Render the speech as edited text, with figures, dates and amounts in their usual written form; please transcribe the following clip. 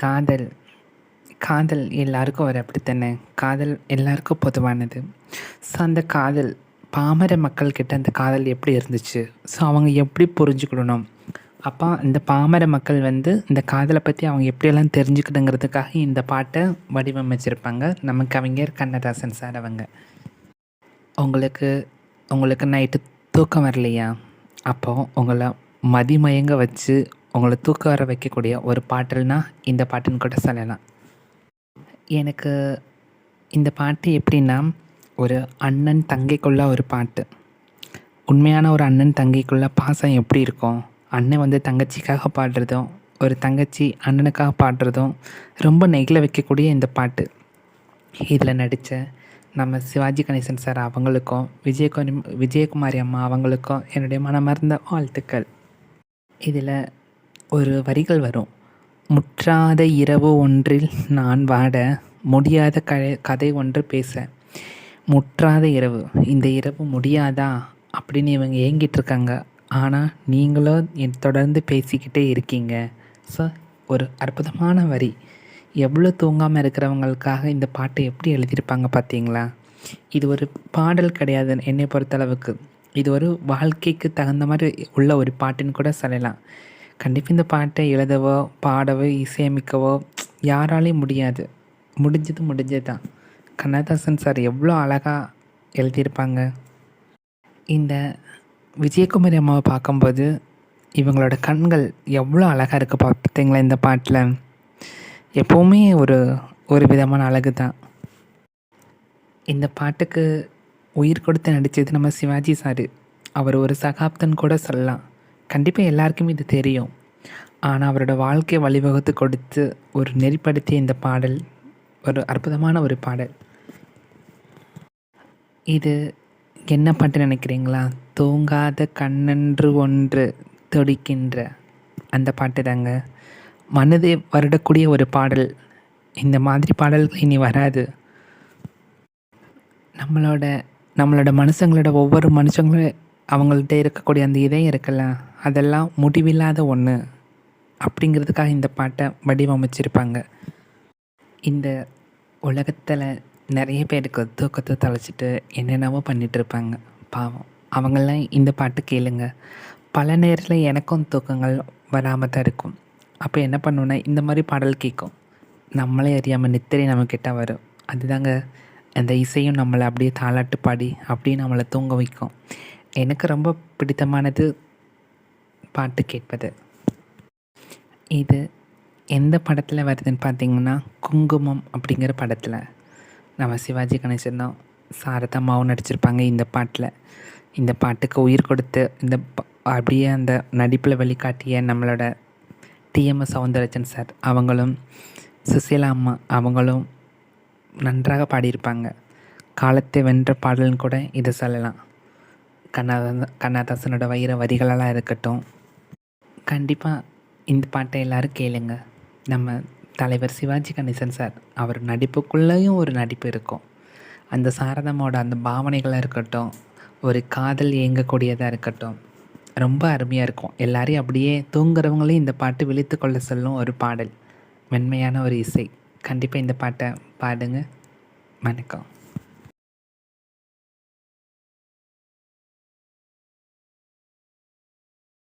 காதல் காதல் எல்லாருக்கும் ஒரு அப்படித்தானே. காதல் எல்லாருக்கும் பொதுவானது. ஸோ அந்த காதல் பாமர மக்கள்கிட்ட அந்த காதல் எப்படி இருந்துச்சு, ஸோ அவங்க எப்படி புரிஞ்சுக்கிடணும், அப்போ இந்த பாமர மக்கள் இந்த காதலை பற்றி அவங்க எப்படியெல்லாம் தெரிஞ்சுக்கிட்டுங்கிறதுக்காக இந்த பாட்டை வடிவமைச்சிருப்பாங்க நம்ம கவிஞர் கண்ணதாசன் சார். உங்களுக்கு உங்களுக்கு நைட்டு தூக்கம் வரலையா, அப்போது உங்களை மதிமயங்க வச்சு உங்களை தூக்கம் வர வைக்கக்கூடிய ஒரு பாட்டுன்னா இந்த பாட்டுன்னு கூட சொல்லலாம். எனக்கு இந்த பாட்டு எப்படின்னா, ஒரு அண்ணன் தங்கைக்குள்ள ஒரு பாட்டு. உண்மையான ஒரு அண்ணன் தங்கைக்குள்ள பாசம் எப்படி இருக்கும், அண்ணன் தங்கச்சிக்காக பாடுறதும், ஒரு தங்கச்சி அண்ணனுக்காக பாடுறதும் ரொம்ப நெகிழ வைக்கக்கூடிய இந்த பாட்டு. இதில் நடித்த நம்ம சிவாஜி கணேசன் சார் அவங்களுக்கும், விஜயகுமாரி அம்மா அவங்களுக்கும் என்னுடைய மனமார்ந்த வாழ்த்துக்கள். இதில் ஒரு வரிகள் வரும். முற்றாத இரவு ஒன்றில் நான் வாட, முடியாத கதை ஒன்று பேச. முற்றாத இரவு, இந்த இரவு முடியாதா அப்படின்னு இவங்க ஏங்கிட்டுருக்காங்க. ஆனால் நீங்களும் தொடர்ந்து பேசிக்கிட்டே இருக்கீங்க. ஸோ ஒரு அற்புதமான வரி. எவ்வளோ தூங்காமல் இருக்கிறவங்களுக்காக இந்த பாட்டை எப்படி எழுதியிருப்பாங்க பார்த்தீங்களா. இது ஒரு பாடல் கிடையாது என்னை பொறுத்தளவுக்கு. இது ஒரு வாழ்க்கைக்கு தகுந்த மாதிரி உள்ள ஒரு பாட்டுன்னு கூட சொல்லலாம். கண்டிப்பாக இந்த பாட்டை எழுதவோ பாடவோ இசையமைக்கவோ யாராலையும் முடியாது. முடிஞ்சது தான். கண்ணதாசன் சார் எவ்வளோ அழகாக எழுதியிருப்பாங்க. இந்த விஜயகுமாரி அம்மாவை பார்க்கும்போது இவங்களோட கண்கள் எவ்வளோ அழகாக இருக்குது பார்த்தீங்களா இந்த பாட்டில். எப்போவுமே ஒரு விதமான அழகு தான். இந்த பாட்டுக்கு உயிர் கொடுத்து நடித்தது நம்ம சிவாஜி சார். அவர் ஒரு சகாப்தன் கூட சொல்லலாம். கண்டிப்பாக எல்லாருக்குமே இது தெரியும். ஆனால் அவரோட வாழ்க்கையை வழிவகுத்து கொடுத்து ஒரு நெறிப்படுத்திய இந்த பாடல் ஒரு அற்புதமான ஒரு பாடல். இது என்ன பாட்டு நினைக்கிறீங்களா? தூங்காத கண்ணன்று ஒன்று துடிக்கின்ற அந்த பாட்டு தாங்க. மனதை வருடக்கூடிய ஒரு பாடல். இந்த மாதிரி பாடல்கள் இனி வராது. நம்மளோட மனுஷங்களோட ஒவ்வொரு மனுஷங்களும் அவங்கள்ட்ட இருக்கக்கூடிய அந்த இதயம் இருக்குல்ல, அதெல்லாம் முடிவில்லாத ஒன்று அப்படிங்கிறதுக்காக இந்த பாட்டை வடிவமைச்சிருப்பாங்க. இந்த உலகத்தில் நிறைய பேருக்கு தூக்கத்தை தொலைச்சிட்டு என்னென்னவோ பண்ணிகிட்ருப்பாங்க. பாவம் அவங்களாம் இந்த பாட்டு கேளுங்க. பல நேரத்தில் எனக்கும் தூக்கங்கள் வராமல் தான் இருக்கும். அப்போ என்ன பண்ணுவேன்னா இந்த மாதிரி பாடல் கேட்கும். நம்மளே அறியாமல் நித்திரை நம்மக்கிட்ட வரும். அதுதாங்க அந்த இசையும் நம்மளை அப்படியே தாலாட்டு பாடி அப்படியே நம்மளை தூங்க வைக்கும். எனக்கு ரொம்ப பிடித்தமானது பாட்டு கேட்பது. இது எந்த படத்தில் வருதுன்னு பார்த்தீங்கன்னா, குங்குமம் அப்படிங்கிற படத்தில் நம்ம சிவாஜி கணேசனும் சாரதாம்மாவும் நடிச்சிருப்பாங்க. இந்த பாட்டில் இந்த பாட்டுக்கு உயிர் கொடுத்து அப்படியே அந்த நடிப்பில் வெளிக்காட்டிய நம்மளோட டிஎம்எஸ் சௌந்தரராஜன் சார் அவங்களும், சுசீலா அம்மா அவங்களும் நன்றாக பாடியிருப்பாங்க. காலத்தை வென்ற பாடல்னு கூட இதை சொல்லலாம். கண்ணதாசனோட வைர வரிகளெல்லாம் இருக்கட்டும். கண்டிப்பாக இந்த பாட்டை எல்லோரும் கேளுங்க. நம்ம தலைவர் சிவாஜி கணேசன் சார் அவர் நடிப்புக்குள்ளேயும் ஒரு நடிப்பு இருக்கும். அந்த சாரதாமோட அந்த பாவனைகளாக இருக்கட்டும், ஒரு காதல் இயங்கக்கூடியதாக இருக்கட்டும், ரொம்ப அருமையாக இருக்கும். எல்லாரையும் அப்படியே தூங்குறவங்களையும் இந்த பாட்டு விழித்து கொள்ள சொல்லும் ஒரு பாடல். மென்மையான ஒரு இசை. கண்டிப்பாக இந்த பாட்டை பாடுங்க. வணக்கம்.